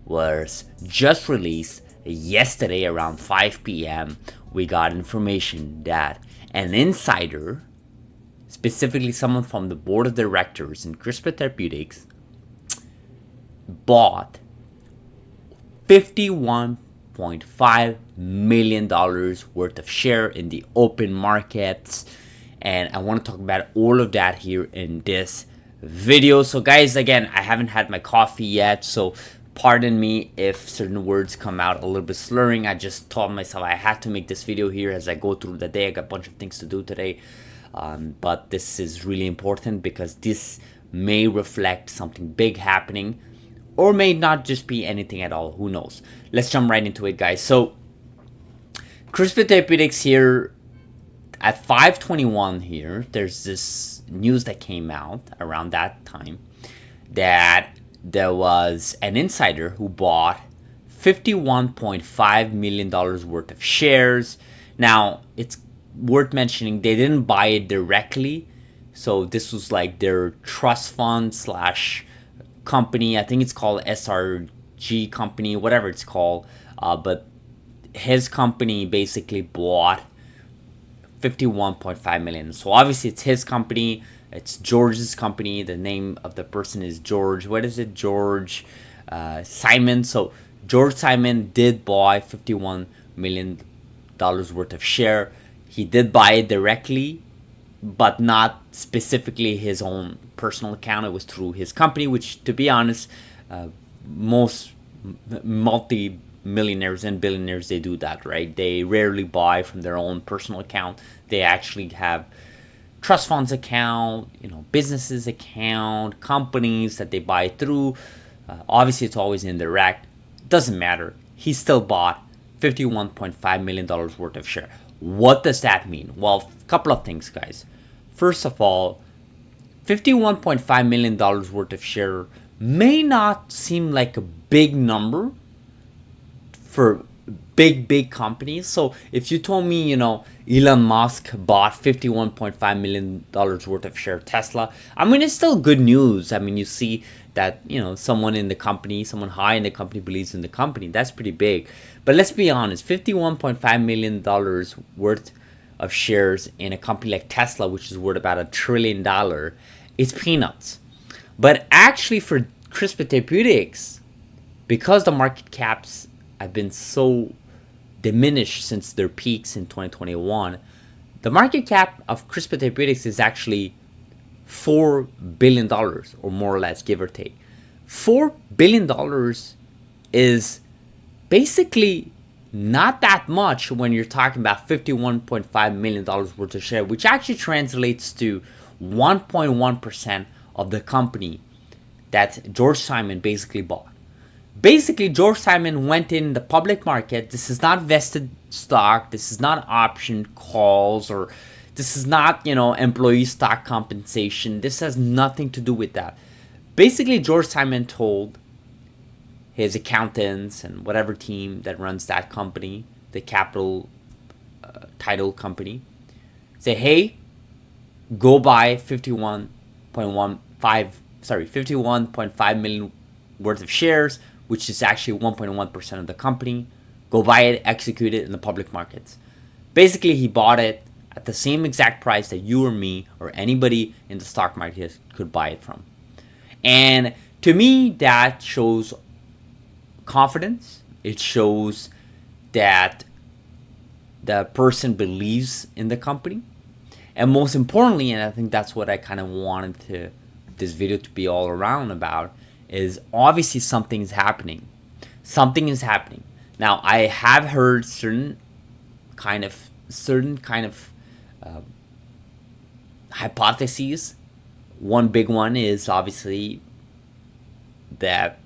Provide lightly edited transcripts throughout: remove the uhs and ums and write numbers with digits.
was just released yesterday around 5 p.m. We got information that an insider, specifically someone from the board of directors in CRISPR Therapeutics, bought $51.5 million worth of share in the open markets. And I want to talk about all of that here in this video. So guys, again, I haven't had my coffee yet, so pardon me if certain words come out a little bit slurring. I just told myself I had to make this video here as I go through the day. I got a bunch of things to do today, but this is really important because this may reflect something big happening, or may not just be anything at all. Who knows? Let's jump right into it, guys. So CRISPR Therapeutics here at 5:21 here, there's this news that came out around that time that there was an insider who bought $51.5 million worth of shares. Now, it's worth mentioning they didn't buy it directly. So this was like their trust fund slash company. I think it's called SRG company, whatever it's called. But his company basically bought 51.5 million. So obviously it's his company. It's George's company. The name of the person is George. What is it? George Simon. So George Simon did buy $51 million worth of share. He did buy it directly, but not specifically his own personal account. It was through his company, which, to be honest, most multi-millionaires and billionaires, they do that, right? They rarely buy from their own personal account. They actually have trust funds account, businesses account, companies that they buy through. Obviously, it's always indirect. Doesn't matter. He still bought $51.5 million worth of share. What does that mean? Well, a couple of things, guys. First of all, $51.5 million worth of share may not seem like a big number for big companies. So if you told me, Elon Musk bought $51.5 million worth of share of Tesla, I mean, it's still good news. I mean, you see that, someone in the company, someone high in the company believes in the company. That's pretty big. But let's be honest, $51.5 million worth of shares in a company like Tesla, which is worth about $1 trillion, it's peanuts. But actually for CRISPR Therapeutics, because the market caps have been so diminished since their peaks in 2021, the market cap of CRISPR Therapeutics is actually $4 billion, or more or less, give or take. $4 billion is basically not that much when you're talking about $51.5 million worth of share, which actually translates to 1.1% of the company that George Simon basically bought. Basically, George Simon went in the public market. This is not vested stock. This is not option calls, or this is not, employee stock compensation. This has nothing to do with that. Basically, George Simon told his accountants and whatever team that runs that company, the capital title company, say, hey, go buy 51.5 million worth of shares, which is actually 1.1% of the company. Go buy it, execute it in the public markets. Basically, he bought it at the same exact price that you or me or anybody in the stock market could buy it from. And to me, that shows confidence. It shows that the person believes in the company. And most importantly, and I think that's what I kind of wanted this video to be all around about, is obviously something is happening. Something is happening. Now, I have heard certain kind of hypotheses. One big one is obviously that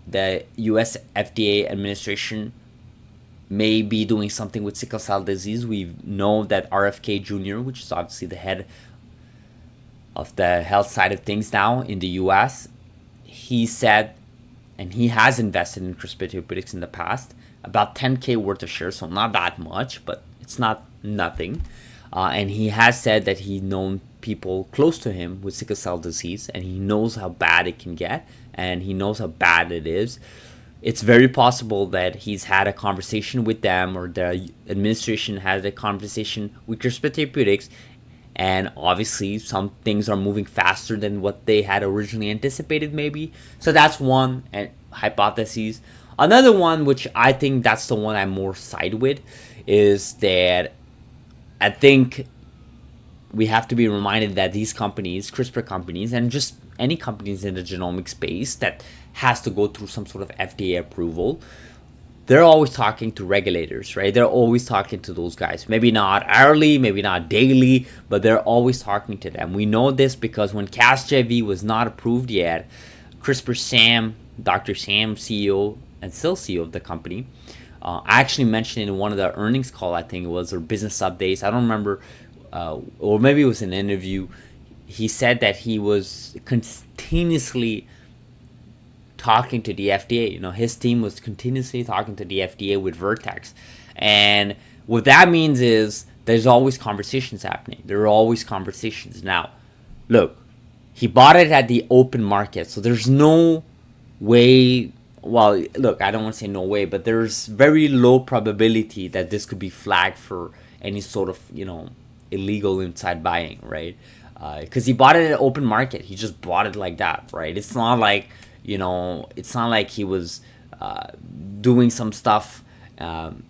the US FDA administration may be doing something with sickle cell disease. We know that RFK Jr., which is obviously the head of the health side of things now in the US, he said, and he has invested in CRISPR Therapeutics in the past, about 10K worth of shares, so not that much, but it's not nothing. And he has said that he's known people close to him with sickle cell disease, and he knows how bad it can get, and he knows how bad it is. It's very possible that he's had a conversation with them, or the administration had a conversation with CRISPR Therapeutics, and obviously some things are moving faster than what they had originally anticipated, maybe. So that's one hypothesis. Another one, which I think that's the one I'm more side with, is that I think we have to be reminded that these companies, CRISPR companies, and just any companies in the genomic space that has to go through some sort of FDA approval, they're always talking to regulators, right? They're always talking to those guys. Maybe not hourly, maybe not daily, but they're always talking to them. We know this because when Casgevy was not approved yet, CRISPR Sam, Dr. Sam, CEO and still CEO of the company, I actually mentioned in one of the earnings call, I think it was, or business updates, I don't remember, or maybe it was an interview. He said that he was continuously talking to the FDA. You know, his team was continuously talking to the FDA with Vertex. And what that means is there's always conversations happening. There are always conversations. Now, look, he bought it at the open market. So there's no way, well, look, I don't want to say no way, but there's very low probability that this could be flagged for any sort of, illegal inside buying, right? Because he bought it at open market. He just bought it like that, right? It's not like, it's not like he was doing some stuff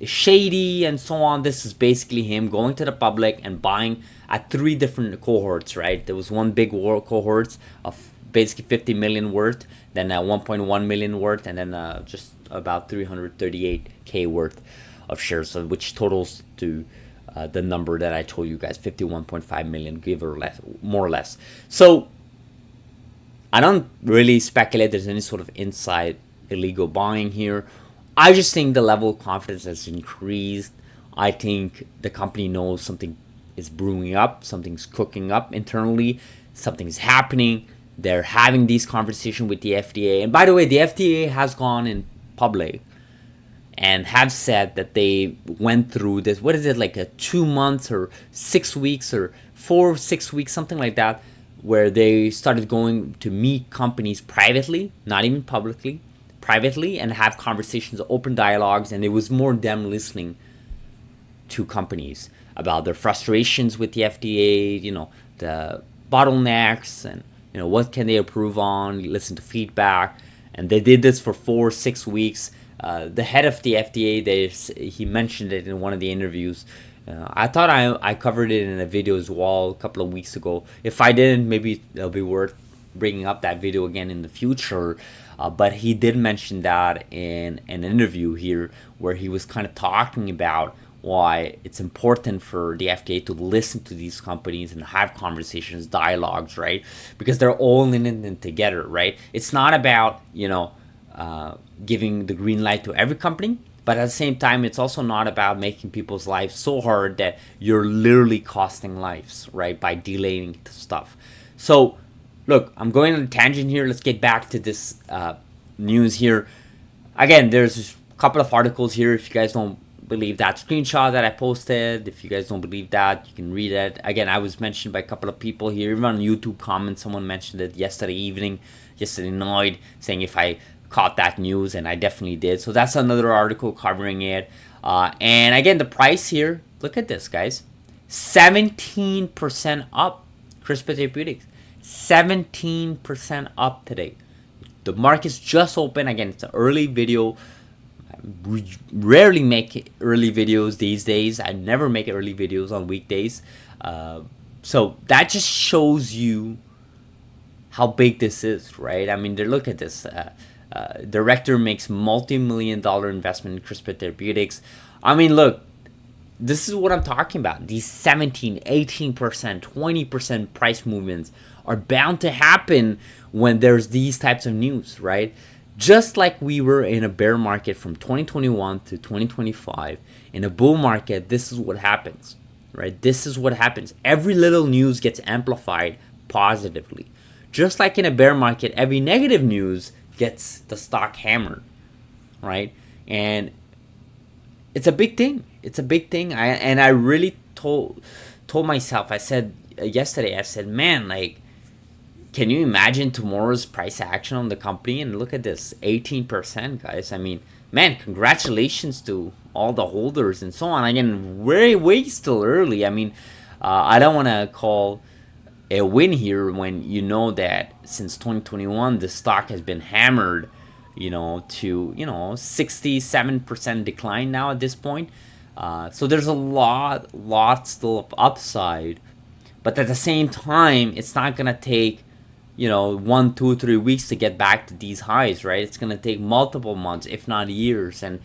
shady and so on. This is basically him going to the public and buying at 3 different cohorts, right? There was one big cohort of basically 50 million worth, then 1.1 million worth, and then just about 338k worth of shares, so which totals to the number that I told you guys, 51.5 million, give or less, more or less. So I don't really speculate there's any sort of inside illegal buying here. I just think the level of confidence has increased. I think the company knows something is brewing up, something's cooking up internally, something's happening. They're having these conversations with the FDA. And by the way, the FDA has gone in public and have said that they went through this, what is it, like a 2 months or 6 weeks or 4 6 weeks, something like that, where they started going to meet companies privately, not even publicly, privately, and have conversations, open dialogues, and it was more them listening to companies about their frustrations with the FDA, the bottlenecks, and what can they improve on, listen to feedback. And they did this for 4 6 weeks. The head of the FDA, he mentioned it in one of the interviews. I thought I covered it in a video as well a couple of weeks ago. If I didn't, maybe it'll be worth bringing up that video again in the future. But he did mention that in an interview here, where he was kind of talking about why it's important for the FDA to listen to these companies and have conversations, dialogues, right? Because they're all in it together, right? It's not about, giving the green light to every company, but at the same time, it's also not about making people's lives so hard that you're literally costing lives, right, by delaying stuff. So, look, I'm going on a tangent here. Let's get back to this news here. Again, there's a couple of articles here. If you guys don't believe that screenshot that I posted, if you guys don't believe that, you can read it. Again, I was mentioned by a couple of people here. Even on YouTube comments, someone mentioned it yesterday night, saying if I caught that news, and I definitely did. So that's another article covering it. And again, the price here, look at this, guys. 17% up, CRISPR Therapeutics. 17% up today. The market's just open. Again, it's an early video. We rarely make early videos these days. I never make early videos on weekdays. So that just shows you how big this is, right? I mean, look at this. Director makes multi-million-dollar investment in CRISPR Therapeutics. I mean, look, this is what I'm talking about. These 17, 18%, 20% price movements are bound to happen when there's these types of news, right? Just like we were in a bear market from 2021 to 2025, in a bull market, this is what happens, right? This is what happens. Every little news gets amplified positively. Just like in a bear market, every negative news gets the stock hammered, right? And it's a big thing. It's a big thing. I really told myself, I said yesterday, I said, man, like, can you imagine tomorrow's price action on the company? And look at this, 18%, guys. I mean, man, congratulations to all the holders and so on. Again, way still early. I mean, I don't want to call a win here when you know that since 2021 the stock has been hammered, to 67% decline now at this point. So there's a lot still of upside, but at the same time, it's not gonna take 1, 2, 3 weeks to get back to these highs, right? It's gonna take multiple months, if not years. And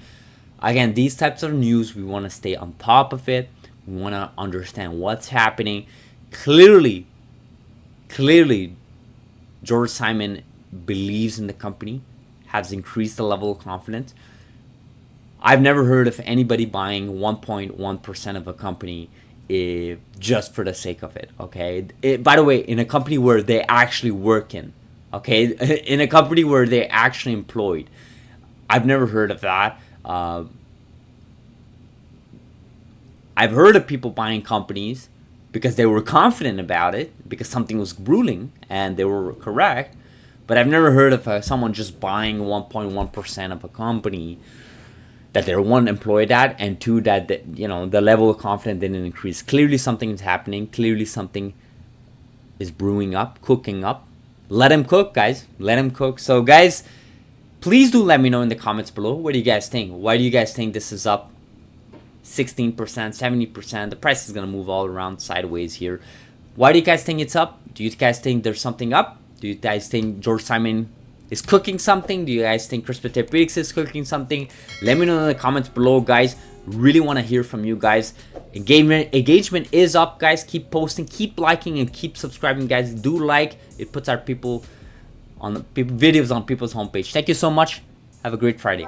again, these types of news, we want to stay on top of it. We want to understand what's happening. Clearly, George Simon believes in the company, has increased the level of confidence. I've never heard of anybody buying 1.1% of a company just for the sake of it, okay? By the way, in a company where they actually work in, okay? In a company where they actually employed. I've never heard of that. I've heard of people buying companies because they were confident about it, because something was ruling and they were correct. But I've never heard of someone just buying 1.1% of a company that they're, one, employed at, and two, that the level of confidence didn't increase. Clearly something is happening. Clearly something is brewing up, cooking up. Let him cook, guys. Let him cook. So, guys, please do let me know in the comments below. What do you guys think? Why do you guys think this is up 16%, 70%? The price is going to move all around sideways here. Why do you guys think it's up? Do you guys think there's something up? Do you guys think George Simon is cooking something? Do you guys think CRISPR Therapeutics is cooking something? Let me know in the comments below, guys. Really want to hear from you guys. Engagement is up, guys. Keep posting, keep liking, and keep subscribing, guys. Do like. It puts our videos on people's homepage. Thank you so much. Have a great Friday.